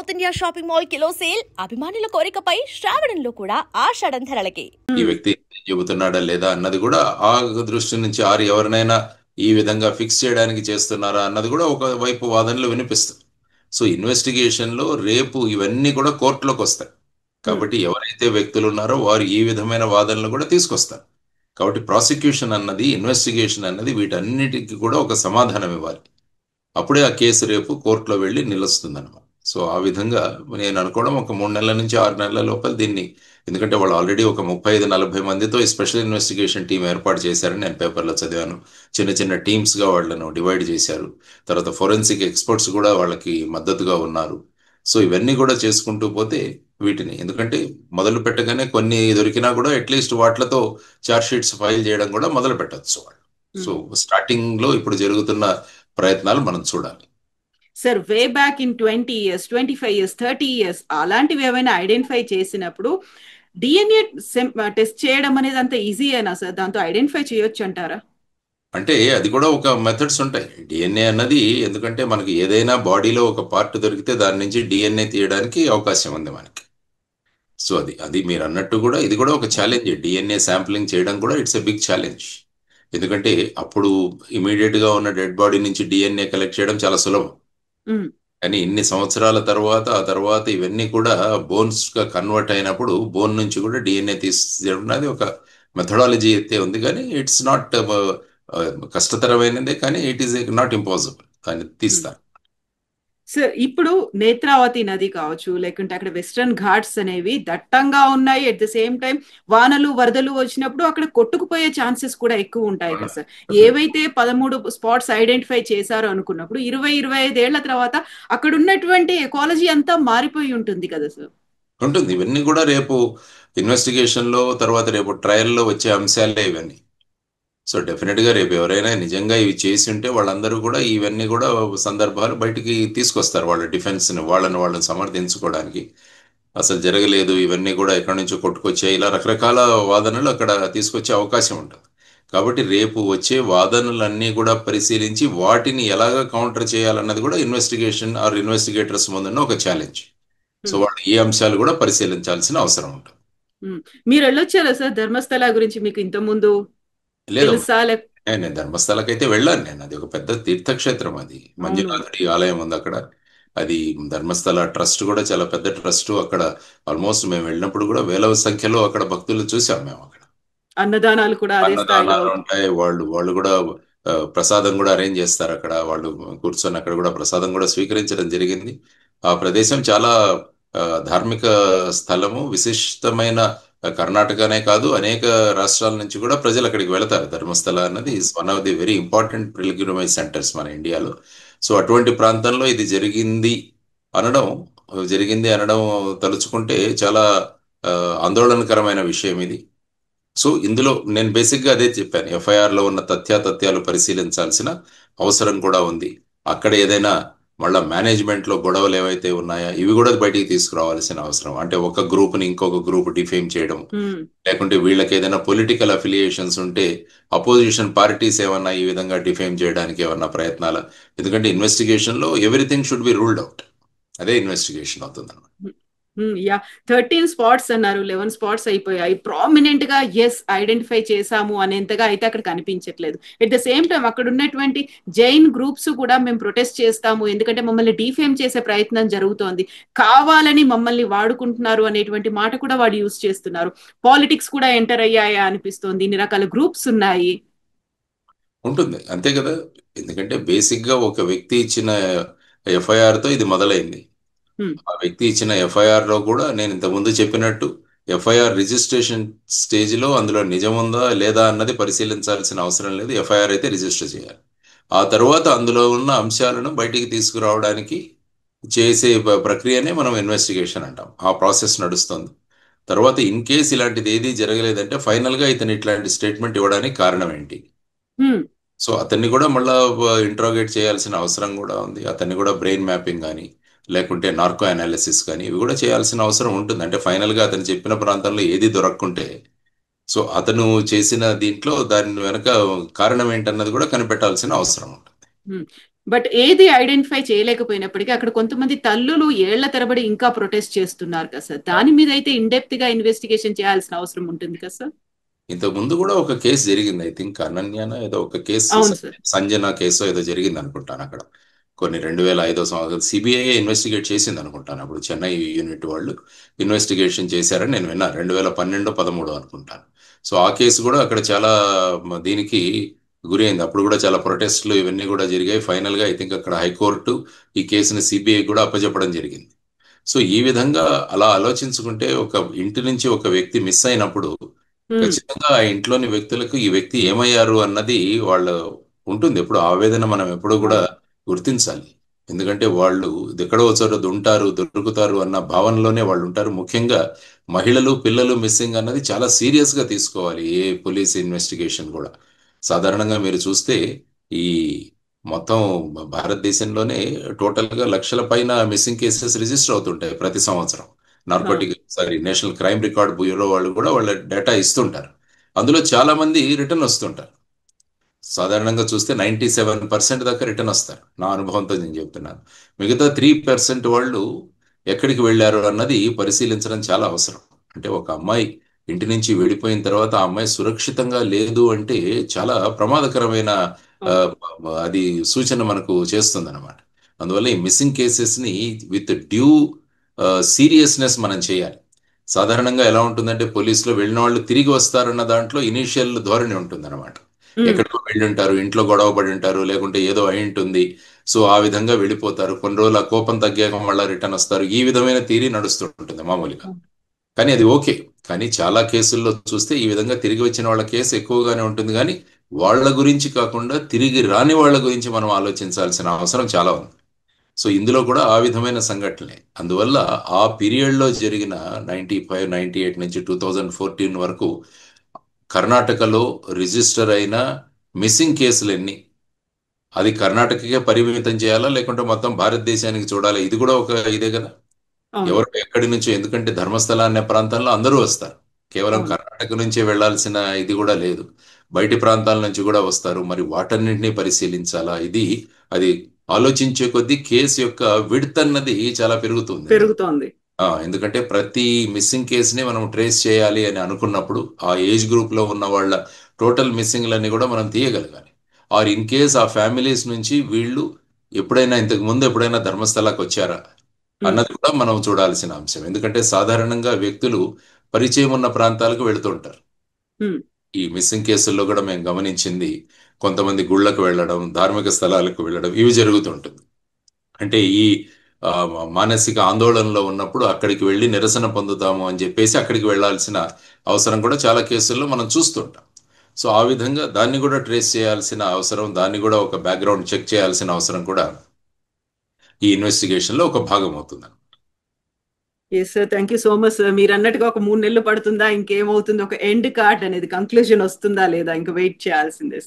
South India shopping mall kilo sale అభిమానుల కోరికపై శ్రావణంలో కూడా ఆషాఢం ధరలకి. ఈ వ్యక్తి చెబుతున్నాడా లేదా అన్నది కూడా ఆ దృష్టి నుంచి ఆరు ఎవరినైనా ఈ విధంగా ఫిక్స్ చేయడానికి చేస్తున్నారా అన్నది కూడా ఒక వైపు వాదనలు వినిపిస్తుంది. సో ఇన్వెస్టిగేషన్ లో రేపు ఇవన్నీ కూడా కోర్టులోకి వస్తాయి. కాబట్టి ఎవరైతే వ్యక్తులు ఉన్నారో వారు ఈ విధమైన వాదనలు కూడా తీసుకొస్తారు. కాబట్టి ప్రాసిక్యూషన్ అన్నది, ఇన్వెస్టిగేషన్ అన్నది వీటన్నిటికీ కూడా ఒక సమాధానం ఇవ్వాలి. అప్పుడే ఆ కేసు రేపు కోర్టులో వెళ్ళి నిలుస్తుంది అనమాట. సో ఆ విధంగా నేను అనుకోవడం ఒక 3 నెలల నుంచి 6 నెలల లోపల దీన్ని, ఎందుకంటే వాళ్ళు ఆల్రెడీ ఒక 35-40 మందితో ఈ స్పెషల్ ఇన్వెస్టిగేషన్ టీం ఏర్పాటు చేశారని నేను పేపర్లో చదివాను. చిన్న చిన్న టీమ్స్గా వాళ్ళను డివైడ్ చేశారు. తర్వాత ఫోరెన్సిక్ ఎక్స్పర్ట్స్ కూడా వాళ్ళకి మద్దతుగా ఉన్నారు. సో ఇవన్నీ కూడా చేసుకుంటూ పోతే వీటిని, ఎందుకంటే మొదలు పెట్టగానే కొన్ని దొరికినా కూడా అట్లీస్ట్ వాటితో చార్జ్ షీట్స్ ఫైల్ చేయడం కూడా మొదలు పెట్టచ్చు వాళ్ళు. సో స్టార్టింగ్ లో ఇప్పుడు జరుగుతున్న ప్రయత్నాలు మనం చూడాలి. Sir, way back in 20 years, 25 years, 30 years అలాంటివి ఏమైనా ఐడెంటిఫై చేసినప్పుడు డిఎన్ఏ టెస్ట్ చేయడం అనేది అంత ఈజీ అయినా సార్? దాంతో ఐడెంటిఫై చేయొచ్చు అంటారా? అంటే అది కూడా ఒక మెథడ్స్ ఉంటాయి. డిఎన్ఏ అన్నది, ఎందుకంటే మనకి ఏదైనా బాడీలో ఒక పార్ట్ దొరికితే దాని నుంచి డిఎన్ఏ తీయడానికి అవకాశం ఉంది మనకి. సో అది అది మీరు అన్నట్టు కూడా ఇది కూడా ఒక ఛాలెంజ్. డిఎన్ఏ శాంప్లింగ్ చేయడం కూడా ఇట్స్ ఎ బిగ్ ఛాలెంజ్. ఎందుకంటే అప్పుడు ఇమీడియట్ గా ఉన్న డెడ్ బాడీ నుంచి డిఎన్ఏ కలెక్ట్ చేయడం చాలా సులభం. కానీ ఇన్ని సంవత్సరాల తర్వాత ఆ తర్వాత ఇవన్నీ కూడా బోన్స్ గా కన్వర్ట్ అయినప్పుడు బోన్ నుంచి కూడా డిఎన్ఏ తీసేయడం అనేది ఒక మెథడాలజీ అయితే ఉంది. కానీ ఇట్స్ నాట్ కష్టతరమైనదే, కానీ ఇట్ ఈస్ నాట్ ఇంపాసిబుల్. దాన్ని తీస్తారు. సార్, ఇప్పుడు నేత్రావతి నది కావచ్చు, లేకుంటే అక్కడ వెస్టర్న్ ఘాట్స్ అనేవి దట్టంగా ఉన్నాయి. అట్ ద సేమ్ టైం వానలు వరదలు వచ్చినప్పుడు అక్కడ కొట్టుకుపోయే ఛాన్సెస్ కూడా ఎక్కువ ఉంటాయి కదా సార్. ఏవైతే 13 స్పాట్స్ ఐడెంటిఫై చేశారో అనుకున్నప్పుడు 20-25 ఏళ్ల తర్వాత అక్కడ ఉన్నటువంటి ఎకాలజీ అంతా మారిపోయి ఉంటుంది కదా సార్. ఉంటుంది. ఇవన్నీ కూడా రేపు ఇన్వెస్టిగేషన్ లో, తర్వాత రేపు ట్రయల్లో వచ్చే అంశాలే ఇవన్నీ. సో డెఫినెట్ గా రేపు ఎవరైనా నిజంగా ఇవి చేసి ఉంటే వాళ్ళందరూ కూడా ఇవన్నీ కూడా సందర్భాలు బయటికి తీసుకొస్తారు. వాళ్ళ డిఫెన్స్ ని, వాళ్ళని సమర్థించుకోవడానికి. అసలు జరగలేదు, ఇవన్నీ కూడా ఎక్కడి నుంచో కొట్టుకొచ్చాయి, ఇలా రకరకాల వాదనలు అక్కడ తీసుకొచ్చే అవకాశం ఉంటుంది. కాబట్టి రేపు వచ్చే వాదనలన్నీ కూడా పరిశీలించి వాటిని ఎలాగ కౌంటర్ చేయాలన్నది కూడా ఇన్వెస్టిగేషన్ ఆర్ ఇన్వెస్టిగేటర్స్ ముందున్న ఒక ఛాలెంజ్. సో వాళ్ళు ఈ అంశాలు కూడా పరిశీలించాల్సిన అవసరం ఉంటుంది. మీరు వెళ్ళొచ్చారా సార్ ధర్మస్థల గురించి? మీకు ఇంత ముందు లేదు, నేను ధర్మస్థలకైతే వెళ్ళాను. నేను, అది ఒక పెద్ద తీర్థక్షేత్రం. అది మంజునాథుడి ఆలయం ఉంది అక్కడ. అది ధర్మస్థల ట్రస్ట్ కూడా చాలా పెద్ద ట్రస్ట్. అక్కడ ఆల్మోస్ట్ మేము వెళ్ళినప్పుడు కూడా వేల సంఖ్యలో అక్కడ భక్తులు చూసాం మేము. అక్కడ అన్నదానాలు కూడా అన్నదానాలు ఉంటాయి. వాళ్ళు కూడా ప్రసాదం కూడా అరేంజ్ చేస్తారు అక్కడ. వాళ్ళు కూర్చొని అక్కడ కూడా ప్రసాదం కూడా స్వీకరించడం జరిగింది. ఆ ప్రదేశం చాలా ధార్మిక స్థలము, విశిష్టమైన. కర్ణాటకనే కాదు, అనేక రాష్ట్రాల నుంచి కూడా ప్రజలు అక్కడికి వెళతారు. ధర్మస్థల అన్నది is one of the very important pilgrimage centres మన ఇండియాలో. సో అటువంటి ప్రాంతంలో ఇది జరిగింది అనడం తలుచుకుంటే చాలా ఆందోళనకరమైన విషయం ఇది. సో ఇందులో నేను బేసిక్గా అదే చెప్పాను, ఎఫ్ఐఆర్లో ఉన్న తథ్యాలు పరిశీలించాల్సిన అవసరం కూడా ఉంది. అక్కడ ఏదైనా మళ్ళా మేనేజ్మెంట్లో గొడవలు ఏవైతే ఉన్నాయా ఇవి కూడా బయటికి తీసుకురావాల్సిన అవసరం. అంటే ఒక గ్రూప్ని ఇంకొక గ్రూప్ డిఫేమ్ చేయడం, లేకుంటే వీళ్ళకి ఏదైనా పొలిటికల్ అఫిలియేషన్స్ ఉంటే అపోజిషన్ పార్టీస్ ఏమన్నా ఈ విధంగా డిఫేమ్ చేయడానికి ఏమన్నా ప్రయత్నాలు. ఎందుకంటే ఇన్వెస్టిగేషన్లో everything should be ruled out. అదే ఇన్వెస్టిగేషన్ అవుతుంది అనమాట. 13 స్పాట్స్ అన్నారు, 11 స్పాట్స్ అయిపోయాయి. ప్రామినెంట్ గా ఎస్ ఐడెంటిఫై చేశాము అనేంతగా అయితే అక్కడ కనిపించట్లేదు. ఎట్ ద సేమ్ టైం అక్కడ ఉన్నటువంటి జైన్ గ్రూప్స్ కూడా మేము ప్రొటెస్ట్ చేస్తాము, ఎందుకంటే మమ్మల్ని డిఫేమ్ చేసే ప్రయత్నం జరుగుతోంది, కావాలని మమ్మల్ని వాడుకుంటున్నారు అనేటువంటి మాట కూడా వాడు యూజ్ చేస్తున్నారు. పాలిటిక్స్ కూడా ఎంటర్ అయ్యాయా అనిపిస్తోంది. ఇన్ని రకాల గ్రూప్స్ ఉన్నాయి. ఉంటుంది, అంతే కదా. ఎందుకంటే బేసిక్ గా ఒక వ్యక్తి ఇచ్చిన ఎఫ్ఐఆర్ తో ఇది మొదలైంది. ఆ వ్యక్తి ఇచ్చిన ఎఫ్ఐఆర్ లో కూడా నేను ఇంతకుముందు చెప్పినట్టు ఎఫ్ఐఆర్ రిజిస్ట్రేషన్ స్టేజ్ లో అందులో నిజం ఉందా లేదా అన్నది పరిశీలించాల్సిన అవసరం లేదు. ఎఫ్ఐఆర్ అయితే రిజిస్టర్ చేయాలి. ఆ తర్వాత అందులో ఉన్న అంశాలను బయటికి తీసుకురావడానికి చేసే ప్రక్రియనే మనం ఇన్వెస్టిగేషన్ అంటాం. ఆ ప్రాసెస్ నడుస్తుంది. తర్వాత ఇన్ కేస్ ఇలాంటిది ఏది జరగలేదంటే ఫైనల్ గా ఇతను ఇట్లాంటి స్టేట్మెంట్ ఇవ్వడానికి కారణం ఏంటి. సో అతన్ని కూడా మళ్ళా ఇంట్రోగేట్ చేయాల్సిన అవసరం కూడా ఉంది. అతన్ని కూడా బ్రెయిన్ మ్యాపింగ్ కానీ లేకుంటే నార్కో అనాలిసిస్ కానీ ఇవి కూడా చేయాల్సిన అవసరం ఉంటుంది. అంటే ఫైనల్ గా అతను చెప్పిన ప్రాంతంలో ఏది దొరకకుంటే, సో అతను చేసిన దీంట్లో దాని వెనక కారణం ఏంటన్నది కూడా కనిపెట్టాల్సిన అవసరం ఉంటుంది. బట్ ఏది ఐడెంటిఫై చేయలేకపోయినప్పటికీ అక్కడ కొంతమంది తల్లులు ఏళ్ల తరబడి ఇంకా ప్రొటెస్ట్ చేస్తున్నారు కదా సార్. దాని మీద అయితే ఇన్డెప్త్ గా ఇన్వెస్టిగేషన్ చేయాల్సిన అవసరం ఉంటుంది కదా సార్. ఇంతకు ముందు కూడా ఒక కేసు జరిగింది, ఐ థింక్ అనన్యాన ఏదో ఒక కేసు, అవును సార్. సంజన కేసు ఏదో జరిగింది అనుకుంటాను అక్కడ. కొన్ని 2005 సంవత్సరం సిబిఐ ఇన్వెస్టిగేట్ చేసింది అనుకుంటాను అప్పుడు, చెన్నై యూనిట్ వాళ్ళు ఇన్వెస్టిగేషన్ చేశారని నేను విన్నాను. 2012-13 అనుకుంటాను. సో ఆ కేసు కూడా అక్కడ చాలా దీనికి గురి అయింది. అప్పుడు కూడా చాలా ప్రొటెస్ట్లు ఇవన్నీ కూడా జరిగాయి. ఫైనల్ గా ఐ థింక్ అక్కడ హైకోర్టు ఈ కేసుని సిబిఐ కూడా అప్పచెప్పడం జరిగింది. సో ఈ విధంగా అలా ఆలోచించుకుంటే ఒక ఇంటి నుంచి ఒక వ్యక్తి మిస్ అయినప్పుడు ఖచ్చితంగా ఆ ఇంట్లోని వ్యక్తులకు ఈ వ్యక్తి ఏమయ్యారు అన్నది వాళ్ళ ఉంటుంది. ఎప్పుడు ఆవేదన మనం ఎప్పుడూ కూడా గుర్తించాలి. ఎందుకంటే వాళ్ళు ఎక్కడో చోట ఉంటారు, దొరుకుతారు అన్న భావనలోనే వాళ్ళు ఉంటారు. ముఖ్యంగా మహిళలు, పిల్లలు మిస్సింగ్ అన్నది చాలా సీరియస్ గా తీసుకోవాలి ఏ పోలీస్ ఇన్వెస్టిగేషన్ కూడా. సాధారణంగా మీరు చూస్తే ఈ మొత్తం భారతదేశంలోనే టోటల్ గా లక్షల పైన మిస్సింగ్ కేసెస్ రిజిస్టర్ అవుతుంటాయి ప్రతి సంవత్సరం. నేషనల్ క్రైమ్ రికార్డ్ బ్యూరో వాళ్ళు కూడా వాళ్ళ డేటా ఇస్తుంటారు. అందులో చాలా మంది రిటర్న్ వస్తుంటారు. సాధారణంగా చూస్తే 97% దాకా రిటర్న్ వస్తారు. నా అనుభవంతో నేను చెప్తున్నాను. మిగతా 3% వాళ్ళు ఎక్కడికి వెళ్ళారు అన్నది పరిశీలించడం చాలా అవసరం. అంటే ఒక అమ్మాయి ఇంటి నుంచి వెళ్ళిపోయిన తర్వాత ఆ అమ్మాయి సురక్షితంగా లేదు అంటే చాలా ప్రమాదకరమైన ఆ, అది సూచన మనకు చేస్తుంది అనమాట. అందువల్ల ఈ మిస్సింగ్ కేసెస్ ని విత్ డ్యూ సీరియస్నెస్ మనం చేయాలి. సాధారణంగా ఎలా ఉంటుందంటే పోలీసులో వెళ్ళిన వాళ్ళు తిరిగి వస్తారన్న దాంట్లో ఇనీషియల్ ధోరణి ఉంటుంది అనమాట. ఎక్కడికో వెళ్ళి ఉంటారు, ఇంట్లో గొడవ పడి ఉంటారు, లేకుంటే ఏదో అయి ఉంటుంది. సో ఆ విధంగా వెళ్ళిపోతారు. కొన్ని రోజులు ఆ కోపం తగ్గాక మళ్ళీ రిటర్న్ వస్తారు. ఈ విధమైన థీరీ నడుస్తుంటుంది మామూలుగా. కానీ అది ఓకే. కానీ చాలా కేసుల్లో చూస్తే ఈ విధంగా తిరిగి వచ్చిన వాళ్ళ కేసు ఎక్కువగానే ఉంటుంది. కానీ వాళ్ళ గురించి కాకుండా తిరిగి రాని వాళ్ళ గురించి మనం ఆలోచించాల్సిన అవసరం చాలా ఉంది. సో ఇందులో కూడా ఆ విధమైన సంఘటనలే. అందువల్ల ఆ పీరియడ్లో జరిగిన 95-98 నుంచి 2014 వరకు కర్ణాటకలో రిజిస్టర్ అయిన మిస్సింగ్ కేసులు ఎన్ని, అది కర్ణాటకకే పరిమితం చేయాలా లేకుంటే మొత్తం భారతదేశానికి చూడాలా? ఇది కూడా ఒక ఇదే కదా. ఎవరు ఎక్కడి నుంచో, ఎందుకంటే ధర్మస్థల అనే ప్రాంతంలో అందరూ వస్తారు. కేవలం కర్ణాటక నుంచే వెళ్లాల్సిన ఇది కూడా లేదు. బయటి ప్రాంతాల నుంచి కూడా వస్తారు. మరి వాటన్నింటినీ పరిశీలించాలా? అది ఆలోచించే కొద్దీ కేసు యొక్క విడ్త్ అన్నది చాలా పెరుగుతుంది. పెరుగుతోంది. ఎందుకంటే ప్రతి మిస్సింగ్ కేసుని మనం ట్రేస్ చేయాలి అని అనుకున్నప్పుడు ఆ ఏజ్ గ్రూప్ లో ఉన్న వాళ్ళ టోటల్ మిస్సింగ్లన్నీ కూడా మనం తీయగలగాలి. ఆర్ ఇన్ కేస్ ఆ ఫ్యామిలీస్ నుంచి వీళ్ళు ఎప్పుడైనా ఇంతకు ముందు ఎప్పుడైనా ధర్మస్థలాకి వచ్చారా అన్నది కూడా మనం చూడాల్సిన అంశం. ఎందుకంటే సాధారణంగా వ్యక్తులు పరిచయం ఉన్న ప్రాంతాలకు వెళుతుంటారు. ఈ మిస్సింగ్ కేసుల్లో కూడా మేము గమనించింది కొంతమంది గుళ్ళకు వెళ్ళడం, ధార్మిక స్థలాలకు వెళ్ళడం ఇవి జరుగుతుంటుంది. అంటే ఈ మానసిక ఆందోళనలో ఉన్నప్పుడు అక్కడికి వెళ్ళి నిరసన పొందుతాము అని చెప్పేసి అక్కడికి వెళ్ళాల్సిన అవసరం కూడా చాలా కేసుల్లో మనం చూస్తుంటాం. సో ఆ విధంగా దాన్ని కూడా ట్రేస్ చేయాల్సిన అవసరం, దాన్ని కూడా ఒక బ్యాక్గ్రౌండ్ చెక్ చేయాల్సిన అవసరం కూడా ఈ ఇన్వెస్టిగేషన్ లో ఒక భాగం అవుతుంది. Yes sir, thank you so much sir. మీరు అన్నట్టుగా ఒక 3 నెలలు పడుతుందా, ఇంకేమవుతుంది, ఒక ఎండ్ కార్డ్ అనేది కంక్లూజన్ వస్తుందా లేదా, ఇంకా వెయిట్ చేయాల్సిందే.